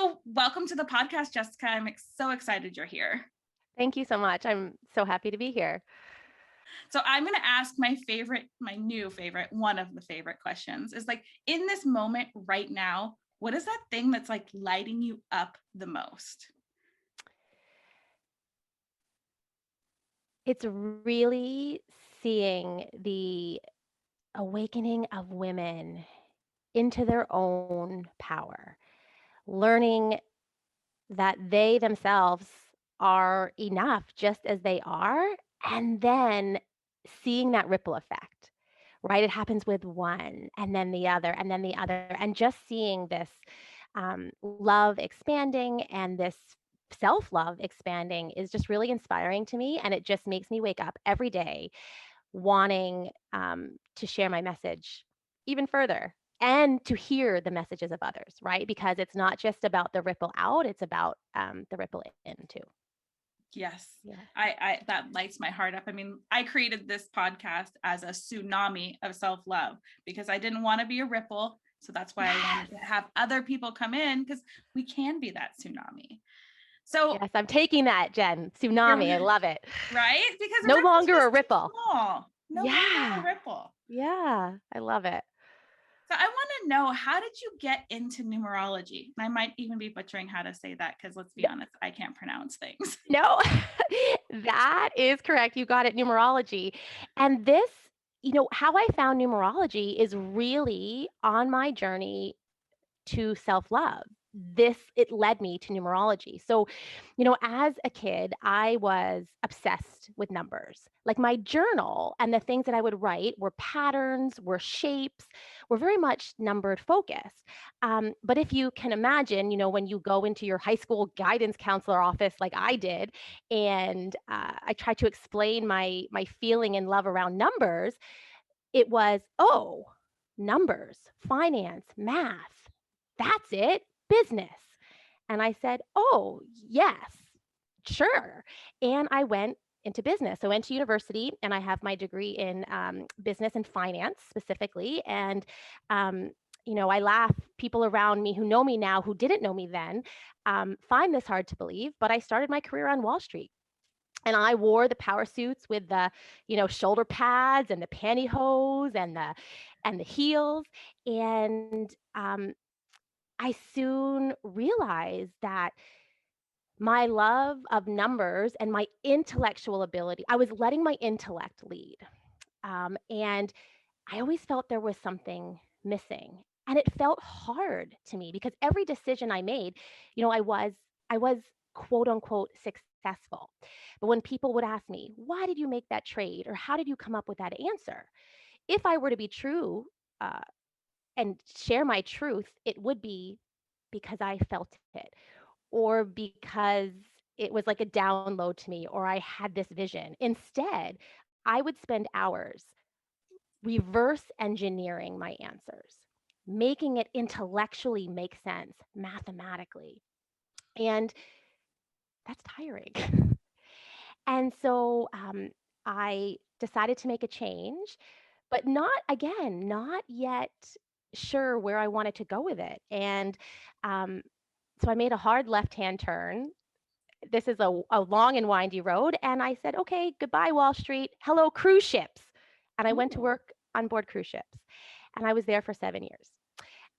So welcome to the podcast, Jessica. I'm so excited you're here. Thank you so much. I'm so happy to be here. So I'm going to ask my new favorite, one of the favorite questions is like, in this moment right now, what is that thing that's like lighting you up the most? It's really seeing the awakening of women into their own power, learning that they themselves are enough just as they are, and then seeing that ripple effect, right? It happens with one, and then the other, and then the other, and just seeing this love expanding and this self love expanding is just really inspiring to me. And it just makes me wake up every day wanting to share my message even further and to hear the messages of others, right? Because it's not just about the ripple out, it's about the ripple in too. Yes. Yeah. I that lights my heart up. I mean, I created this podcast as a tsunami of self-love because I didn't want to be a ripple. So that's why I wanted to have other people come in because we can be that tsunami. So Yes, I'm taking that, Jen. you're Tsunami. I love it. right because the No ripple's longer a just too ripple. small. No longer a Yeah. ripple. Yeah. I love it. So I want to know, how did you get into numerology? And I might even be butchering how to say that because let's be honest, I can't pronounce things. No, that is correct. You got it, numerology. And this, how I found numerology is really on my journey to self-love. It led me to numerology. So, as a kid, I was obsessed with numbers. Like my journal and the things that I would write were patterns, were shapes, were very much numbered focused. But if you can imagine, when you go into your high school guidance counselor office like I did, and I tried to explain my feeling and love around numbers, it was, oh, numbers, finance, math, that's it, business. And I said, oh, yes, sure. And I went into business. So I went to university and I have my degree in business and finance specifically. And, I laugh, people around me who know me now, who didn't know me then, find this hard to believe, but I started my career on Wall Street. And I wore the power suits with the, shoulder pads and the pantyhose and the heels. And I soon realized that my love of numbers and my intellectual ability, I was letting my intellect lead. And I always felt there was something missing. And it felt hard to me because every decision I made, I was quote unquote successful. But when people would ask me, why did you make that trade? Or how did you come up with that answer? If I were to be true uh, and share my truth, it would be because I felt it or because it was like a download to me or I had this vision. Instead, I would spend hours reverse engineering my answers, making it intellectually make sense mathematically. And that's tiring. And so I decided to make a change, but not yet sure where I wanted to go with it. And um, so I made a hard left hand turn. This is a long and windy road. And I said, okay, goodbye, Wall Street. Hello, cruise ships. And I went to Ooh. work on board cruise ships. And I was there for 7 years.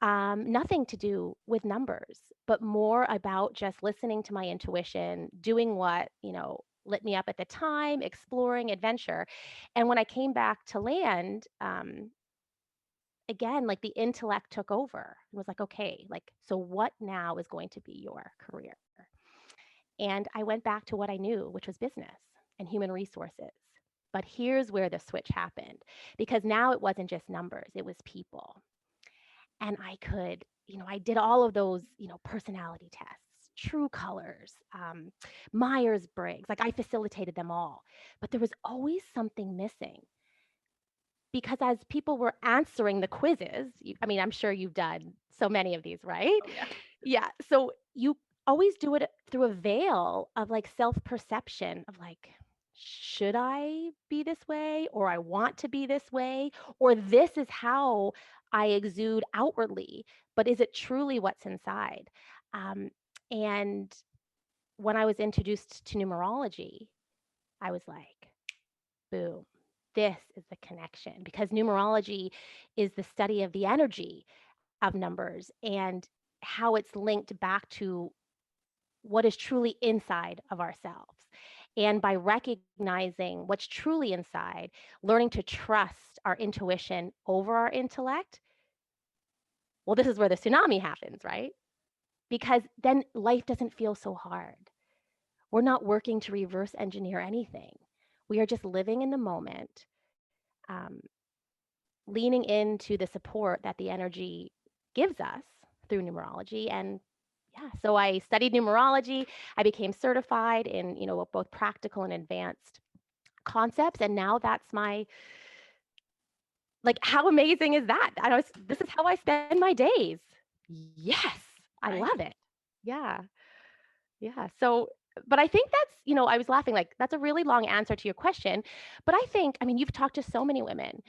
Nothing to do with numbers, but more about just listening to my intuition, doing what, lit me up at the time, exploring adventure. And when I came back to land, again, like the intellect took over and was like, okay, like, so what now is going to be your career? And I went back to what I knew, which was business and human resources. But here's where the switch happened because now it wasn't just numbers, it was people. And I could, I did all of those, personality tests, true colors, Myers Briggs, like I facilitated them all. But there was always something missing because as people were answering the quizzes, I mean, I'm sure you've done so many of these, right? Oh yeah. Yeah. So you always do it through a veil of like self perception of like, should I be this way? Or I want to be this way? Or this is how I exude outwardly, but is it truly what's inside? Um, and when I was introduced to numerology, I was like, boom, this is the connection, because numerology is the study of the energy of numbers and how it's linked back to what is truly inside of ourselves. And by recognizing what's truly inside, learning to trust our intuition over our intellect, well, this is where the tsunami happens, right? Because then life doesn't feel so hard. We're not working to reverse engineer anything. We are just living in the moment, um, leaning into the support that the energy gives us through numerology. And yeah, so I studied numerology. I became certified in, both practical and advanced concepts. And now that's my, like, how amazing is that? This is how I spend my days. Yes, I Right. love it. Yeah. Yeah. So, but I think I was laughing, like, that's a really long answer to your question. But I mean, you've talked to so many women.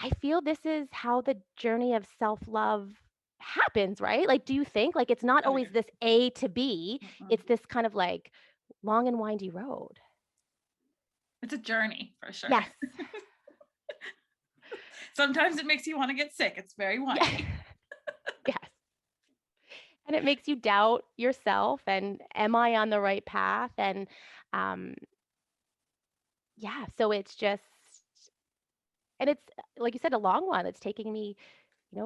I feel this is how the journey of self love happens, right? Like, do you think, like, it's not Oh always yeah. this A to B, Mm-mm. it's this kind of like long and windy road? It's a journey for sure. Yes. Sometimes it makes you want to get sick. It's very Yeah. windy. Yes. And it makes you doubt yourself and am I on the right path? And um, yeah, so it's just, and it's like you said, a long one. It's taking me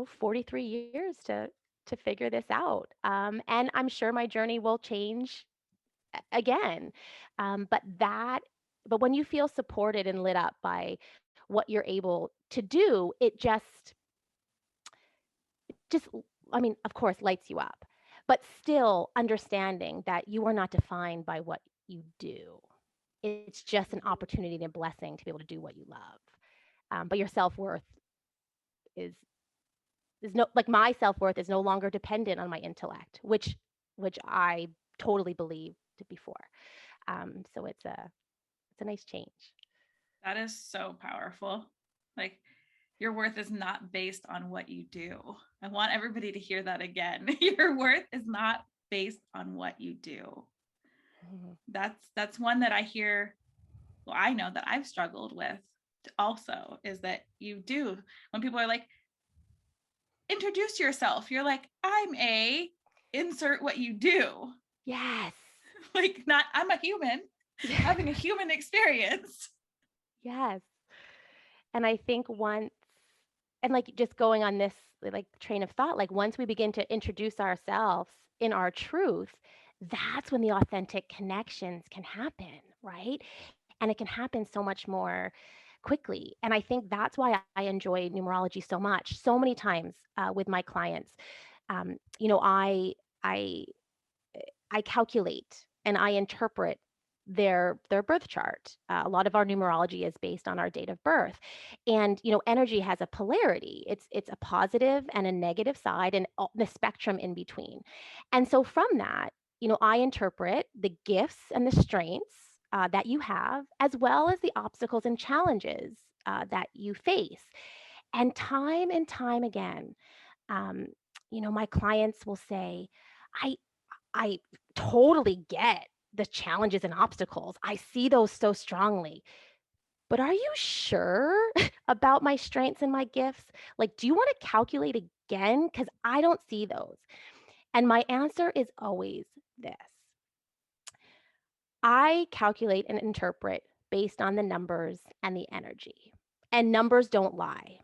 43 years to figure this out. And I'm sure my journey will change again. But but when you feel supported and lit up by what you're able to do, just, I mean, of course, lights you up, but still understanding that you are not defined by what you do. It's just an opportunity and a blessing to be able to do what you love. But your self worth is no like my self worth is no longer dependent on my intellect, which I totally believed before. So it's a nice change. That is so powerful. Like your worth is not based on what you do. I want everybody to hear that again. Your worth is not based on what you do. Mhm. That's one that I hear, well, I know that I've struggled with also, is that you do, when people are like, introduce yourself, you're like, I'm a insert what you do. Yes. Like, not, I'm a human having a human experience. Yes. And I think once, and like just going on this like train of thought, like once we begin to introduce ourselves in our truth, that's when the authentic connections can happen, right? And it can happen so much more quickly. And I think that's why I enjoy numerology so much. So many times with my clients, um, you know, I I I calculate and I interpret their birth chart. A lot of our numerology is based on our date of birth, and energy has a polarity. It's a positive and a negative side, and the spectrum in between. And so from that, I interpret the gifts and the strengths that you have, as well as the obstacles and challenges that you face. And time again, um, my clients will say, I I totally get the challenges and obstacles. I see those so strongly. But are you sure about my strengths and my gifts? Like, do you want to calculate again? Because I don't see those. And my answer is always this: I calculate and interpret based on the numbers and the energy. And numbers don't lie.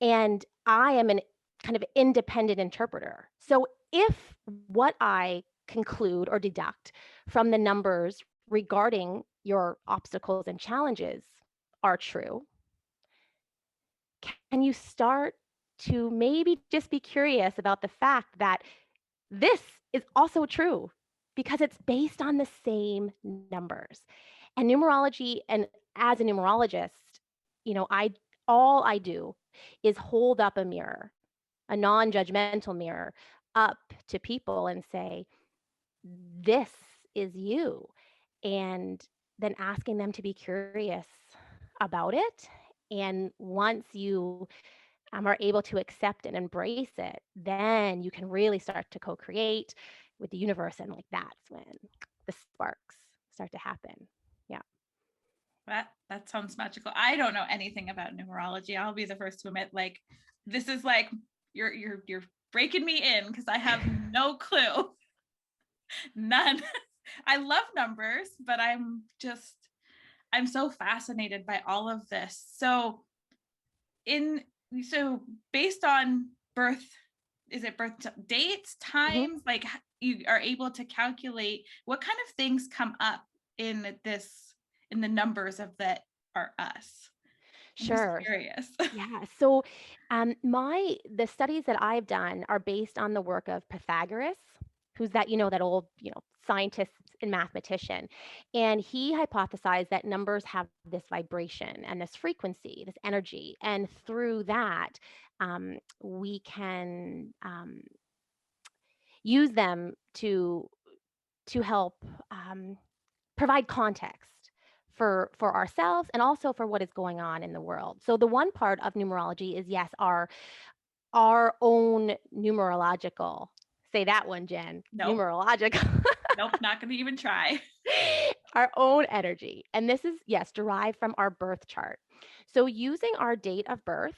And I am an kind of independent interpreter. So if what I conclude or deduct from the numbers regarding your obstacles and challenges are true, can you start to maybe just be curious about the fact that this is also true because it's based on the same numbers? And numerology, and as a numerologist, I all I do is hold up a mirror, a non-judgmental mirror, up to people and say, this is you. And then asking them to be curious about it. And once you are able to accept and embrace it, then you can really start to co-create with the universe. And like that's when the sparks start to happen. Yeah. That sounds magical. I don't know anything about numerology. I'll be the first to admit, like, this is like you're breaking me in because I have no clue. None. I love numbers, but I'm so fascinated by all of this. So based on birth, is it birth dates, Mhm. times, like you are able to calculate what kind of things come up in the numbers of that are us? I'm just Sure. curious. Yeah. So, the studies that I've done are based on the work of Pythagoras, who's that, that old, scientist and mathematician. And he hypothesized that numbers have this vibration and this frequency, this energy. And through that, we can use them to help provide context for ourselves and also for what is going on in the world. So the one part of numerology is, yes, our own numerological, say that one, Jen, Nope. numerological, Nope, not gonna even try. our own energy. And this is, yes, derived from our birth chart. So using our date of birth,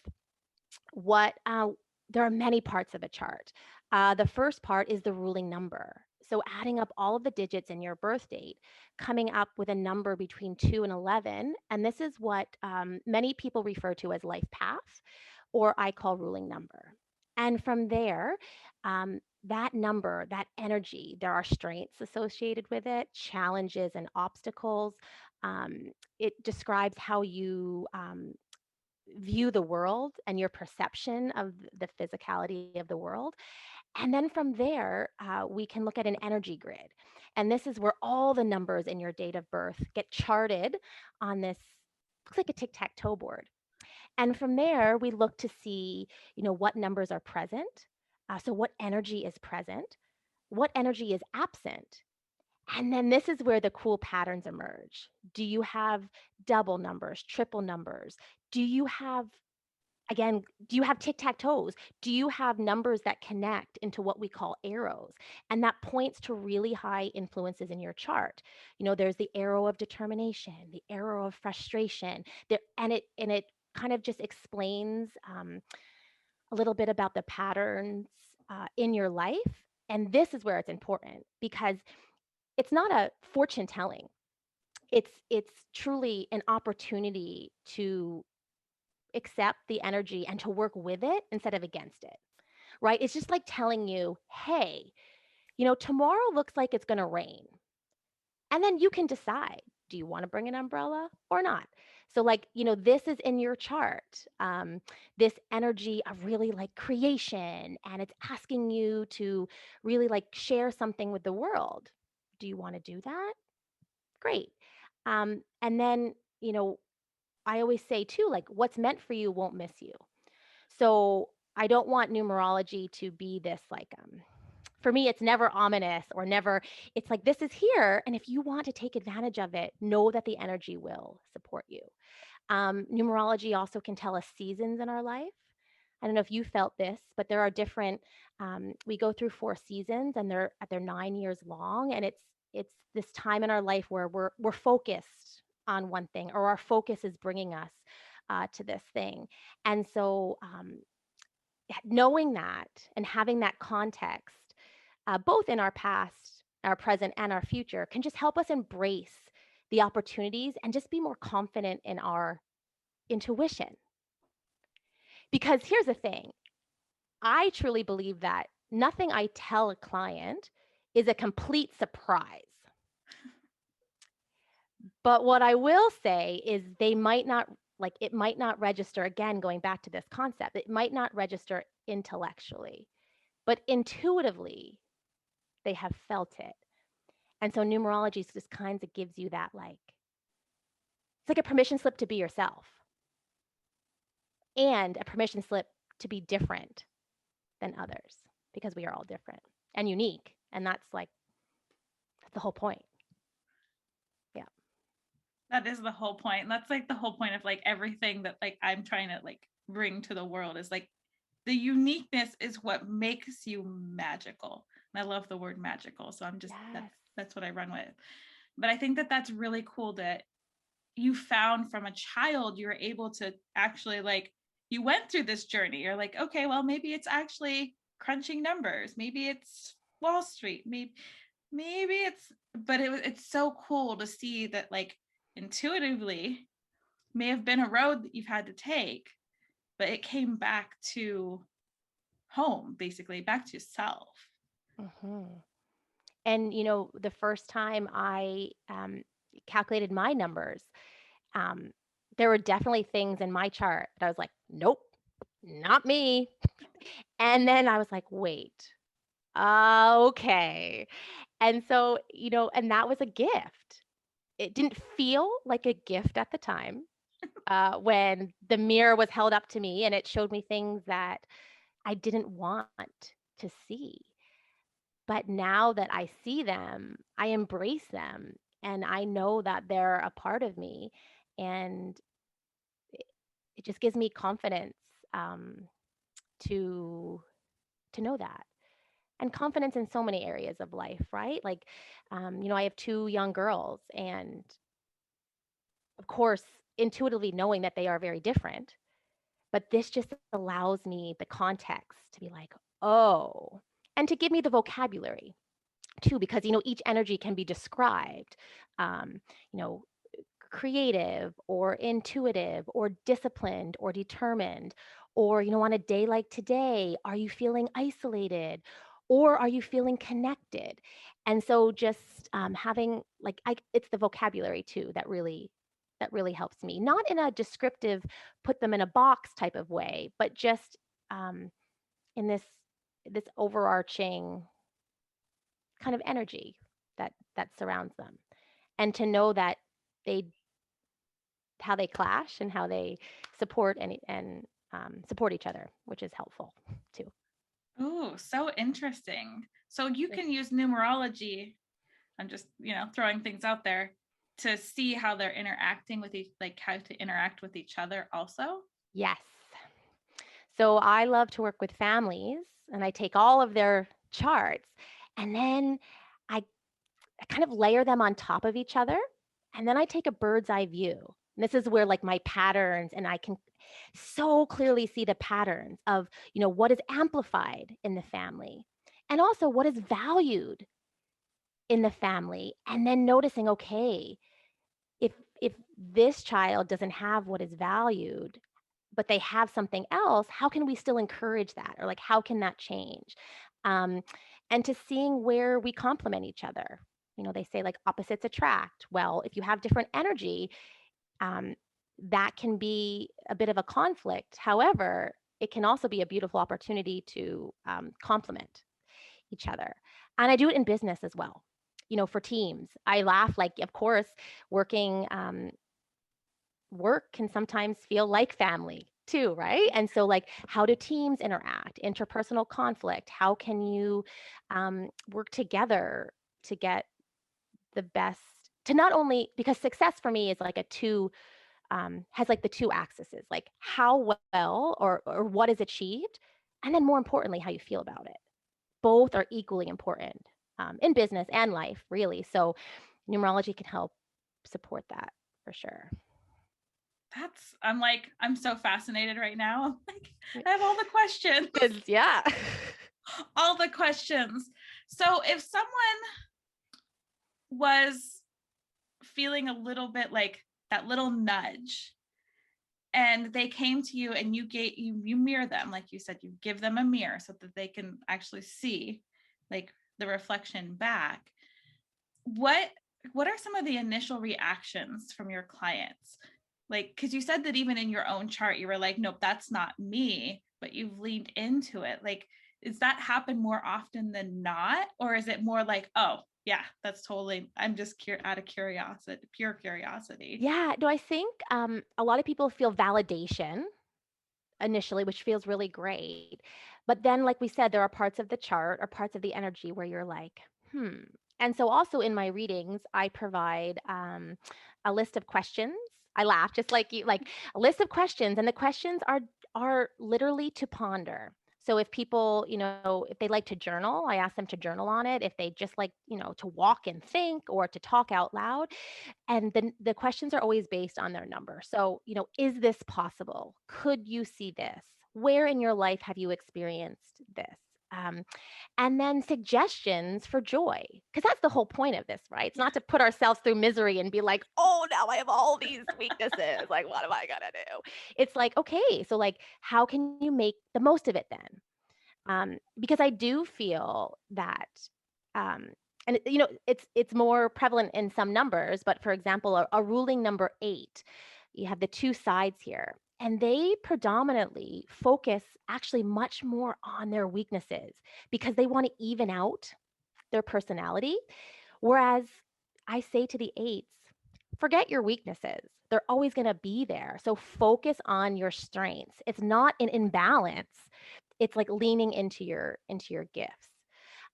what there are many parts of a chart. The first part is the ruling number. So adding up all of the digits in your birth date, coming up with a number between 2 and 11. And this is what many people refer to as life path, or I call ruling number. And from there, that number, that energy, there are strengths associated with it, challenges and obstacles. It describes how you view the world and your perception of the physicality of the world. And then from there, we can look at an energy grid. And this is where all the numbers in your date of birth get charted on this, looks like a tic tac toe board. And from there, we look to see, what numbers are present. So, what energy is present? What energy is absent? And then this is where the cool patterns emerge. Do you have double numbers, triple numbers? Do you have, again, do you have tic tac toes? Do you have numbers that connect into what we call arrows? And that points to really high influences in your chart. There's the arrow of determination, the arrow of frustration, and it kind of just explains a little bit about the patterns in your life. And this is where it's important because it's not a fortune telling. It's truly an opportunity to accept the energy and to work with it instead of against it, right? It's just like telling you, hey, tomorrow looks like it's going to rain. And then you can decide, do you want to bring an umbrella or not? So, like, this is in your chart, this energy of really like creation, and it's asking you to really like share something with the world. Do you want to do that? Great. And then, I always say too, like, what's meant for you won't miss you. So I don't want numerology to be this like, for me, it's never ominous or never, it's like, this is here. And if you want to take advantage of it, know that the energy will support you. Numerology also can tell us seasons in our life. I don't know if you felt this, but there are different, we go through 4 seasons and they're 9 years long. And it's this time in our life where we're focused on one thing, or our focus is bringing us to this thing. And so knowing that and having that context, both in our past, our present, and our future, can just help us embrace the opportunities and just be more confident in our intuition. Because here's the thing, I truly believe that nothing I tell a client is a complete surprise. But what I will say is they might not, like, it might not register, again, going back to this concept, it might not register intellectually, but intuitively, they have felt it. And so numerology just kind of gives you that, like, it's like a permission slip to be yourself and a permission slip to be different than others, because we are all different and unique. And that's the whole point. Yeah. That is the whole point. That's like the whole point of like everything that like I'm trying to like bring to the world is like the uniqueness is what makes you magical. And I love the word magical. So I'm just, Yes. that's what I run with. But I think that that's really cool that you found from a child, you were able to actually like, you went through this journey. You're like, okay, well, maybe it's actually crunching numbers. Maybe it's Wall Street. Maybe it's, but it's so cool to see that like intuitively may have been a road that you've had to take, but it came back to home, basically back to self. Hmm. And the first time I calculated my numbers, um, there were definitely things in my chart that I was like, nope, not me. And then I was like, wait, okay. And so, and that was a gift. It didn't feel like a gift at the time, when the mirror was held up to me and it showed me things that I didn't want to see. But now that I see them, I embrace them and I know that they're a part of me. And it, it just gives me confidence, um, to know that. And confidence in so many areas of life, right? Like, I have two young girls, and of course, intuitively knowing that they are very different, but this just allows me the context to be like, oh, and to give me the vocabulary too, because each energy can be described, um, you know, creative or intuitive or disciplined or determined, or on a day like today, are you feeling isolated or are you feeling connected? And so just having like it's the vocabulary too that really helps me, not in a descriptive put them in a box type of way, but just um, in this overarching kind of energy that surrounds them, and to know that they how they clash and how they support and support each other, which is helpful too. Oh, so interesting. So you Yes. can use numerology. I'm just, throwing things out there to see how they're interacting with each, like how to interact with each other also. Yes. So I love to work with families, and I take all of their charts, and then I, I kind of layer them on top of each other, and then I take a bird's eye view. And this is where like my patterns, and I can so clearly see the patterns of, what is amplified in the family and also what is valued in the family. And then noticing, okay, if this child doesn't have what is valued, but they have something else, how can we still encourage that? Or like, how can that change? Um, and to seeing where we complement each other. They say like opposites attract. Well, if you have different energy, um, that can be a bit of a conflict. However, it can also be a beautiful opportunity to complement each other. And I do it in business as well. For teams, I laugh like, of course, working work can sometimes feel like family too, right? And so, like, how do teams interact? Interpersonal conflict. How can you work together to get the best? To not only because success for me is like a two has like the two axes, like how well or what is achieved, and then more importantly, how you feel about it. Both are equally important in business and life, really. So numerology can help support that for sure. I'm like, I'm so fascinated right now. I'm like, I have all the questions, Yeah. all the questions. So if someone was feeling a little bit like that little nudge and they came to you and you mirror them, like you said, you give them a mirror so that they can actually see like the reflection back, what what are some of the initial reactions from your clients? Like, because you said that even in your own chart you were like, nope, that's not me, but you've leaned into it. Like, does that happen more often than not, or is it more like, oh yeah, that's totally, I'm just out of curiosity, pure curiosity? Yeah. No, I think a lot of people feel validation initially, which feels really great. But then, like we said, there are parts of the chart or parts of the energy where you're like, hmm. And so, also in my readings, I provide a list of questions. I laugh just like you, like a list of questions, and the questions are literally to ponder. So if people, if they like to journal, I ask them to journal on it. If they just like, to walk and think or to talk out loud, and then the questions are always based on their number. So, is this possible? Could you see this? Where in your life have you experienced this? Um, and then suggestions for joy, because that's the whole point of this, right? It's not to put ourselves through misery and be like, oh, now I have all these weaknesses. Like, what am I going to do? It's like, okay, so like, how can you make the most of it then? Because I do feel that, um, and it's more prevalent in some numbers, but for example, a ruling number 8, you have the two sides here, and they predominantly focus actually much more on their weaknesses because they want to even out their personality. Whereas I say to the 8s, forget your weaknesses. They're always going to be there. So focus on your strengths. It's not an imbalance. It's like leaning into your gifts.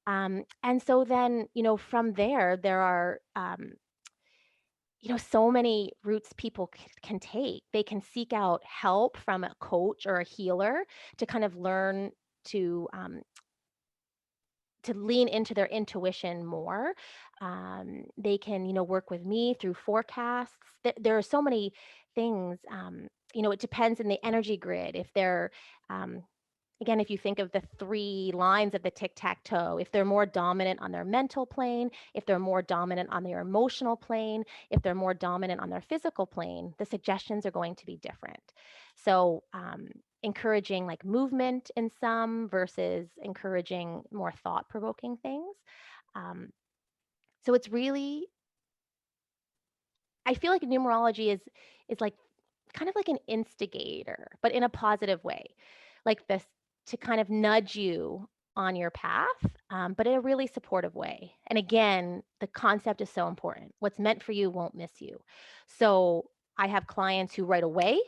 And so then, from there are so many routes people can take. They can seek out help from a coach or a healer to kind of learn to lean into their intuition more. They can, work with me through forecasts. There are so many things. It depends in the energy grid. If they're um, Again, if you think of the 3 lines of the tic-tac-toe, if they're more dominant on their mental plane, if they're more dominant on their emotional plane, if they're more dominant on their physical plane, the suggestions are going to be different. So, encouraging like movement in some versus encouraging more thought-provoking things. Um, so it's really, I feel like numerology is like kind of like an instigator, but in a positive way, like this, to kind of nudge you on your path, but in a really supportive way. And again, the concept is so important. What's meant for you won't miss you. So I have clients who right away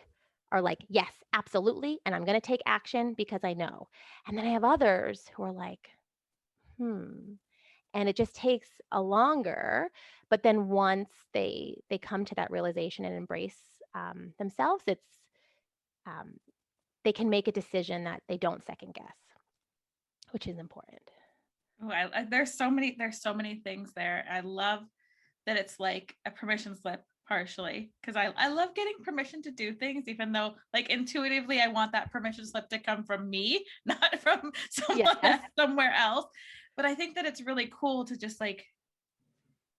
are like, yes, absolutely. And I'm going to take action because I know. And then I have others who are like, and it just takes a longer, but then once they come to that realization and embrace themselves, it's um, they can make a decision that they don't second guess, which is important. Oh, there's so many things there. I love that it's like a permission slip partially, because I love getting permission to do things, even though like intuitively I want that permission slip to come from me, not from Yes. somewhere else. But I think that it's really cool to just like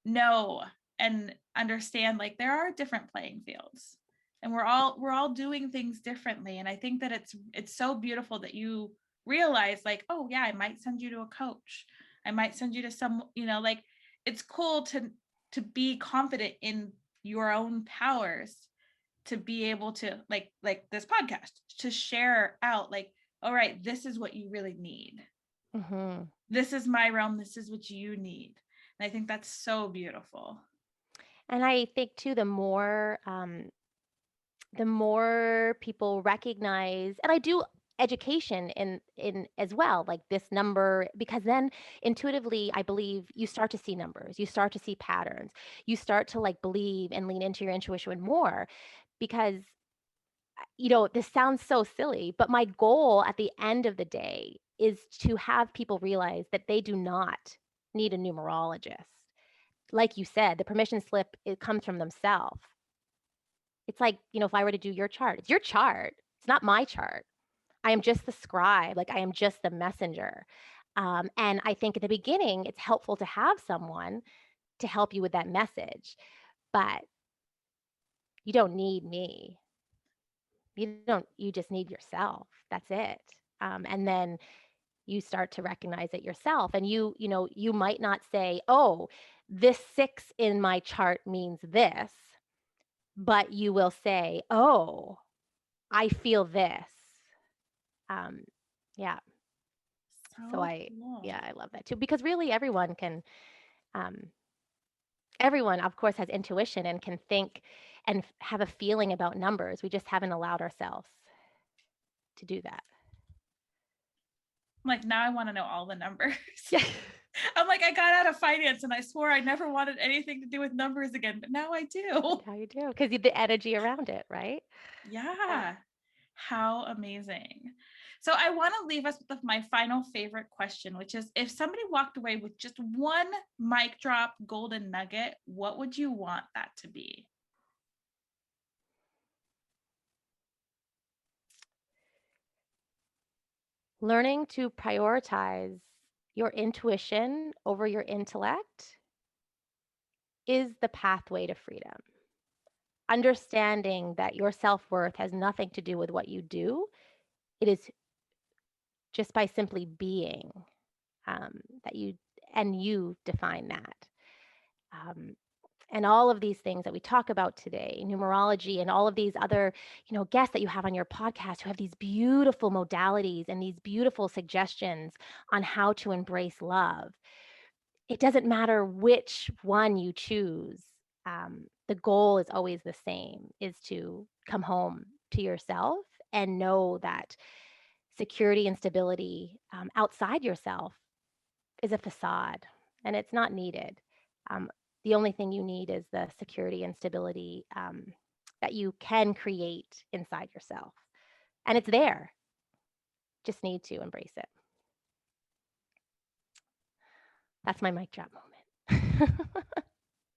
know and understand like there are different playing fields, and we're all doing things differently. And I think that it's so beautiful that you realize like, oh yeah, I might send you to a coach, I might send you to some, like, it's cool to be confident in your own powers, to be able to like this podcast, to share out like, all right, this is what you really need, Mm-hmm. this is my realm, this is what you need. And I think that's so beautiful. And I think too, the more people recognize, and I do education in as well, like this number, because then intuitively I believe you start to see numbers, you start to see patterns, you start to like believe and lean into your intuition more, because this sounds so silly, but my goal at the end of the day is to have people realize that they do not need a numerologist. Like you said, the permission slip, it comes from themselves. It's like, if I were to do your chart, it's your chart. It's not my chart. I am just the scribe, like I am just the messenger. And I think at the beginning, it's helpful to have someone to help you with that message, but you don't need me. You just need yourself. That's it. And then you start to recognize it yourself. And you might not say, oh, this 6 in my chart means this, but you will say, oh, I feel this. Um, yeah. So So cool. I love that too, because really um, everyone, of course, has intuition and can think and have a feeling about numbers. We just haven't allowed ourselves to do that. I'm like, now I want to know all the numbers. Yeah. I'm like, I got out of finance and I swore I never wanted anything to do with numbers again, but now I do. How you do, because the energy around it, right? Yeah. Yeah. How amazing. So I want to leave us with my final favorite question, which is, if somebody walked away with just one mic drop golden nugget, what would you want that to be? Learning to prioritize your intuition over your intellect is the pathway to freedom. Understanding that your self-worth has nothing to do with what you do. It is just by simply being, that you define that. Um, and all of these things that we talk about today, numerology and all of these other, guests that you have on your podcast who have these beautiful modalities and these beautiful suggestions on how to embrace love. It doesn't matter which one you choose. The goal is always the same, is to come home to yourself and know that security and stability outside yourself is a facade and it's not needed. Um, the only thing you need is the security and stability that you can create inside yourself. And it's there. Just need to embrace it. That's my mic drop moment.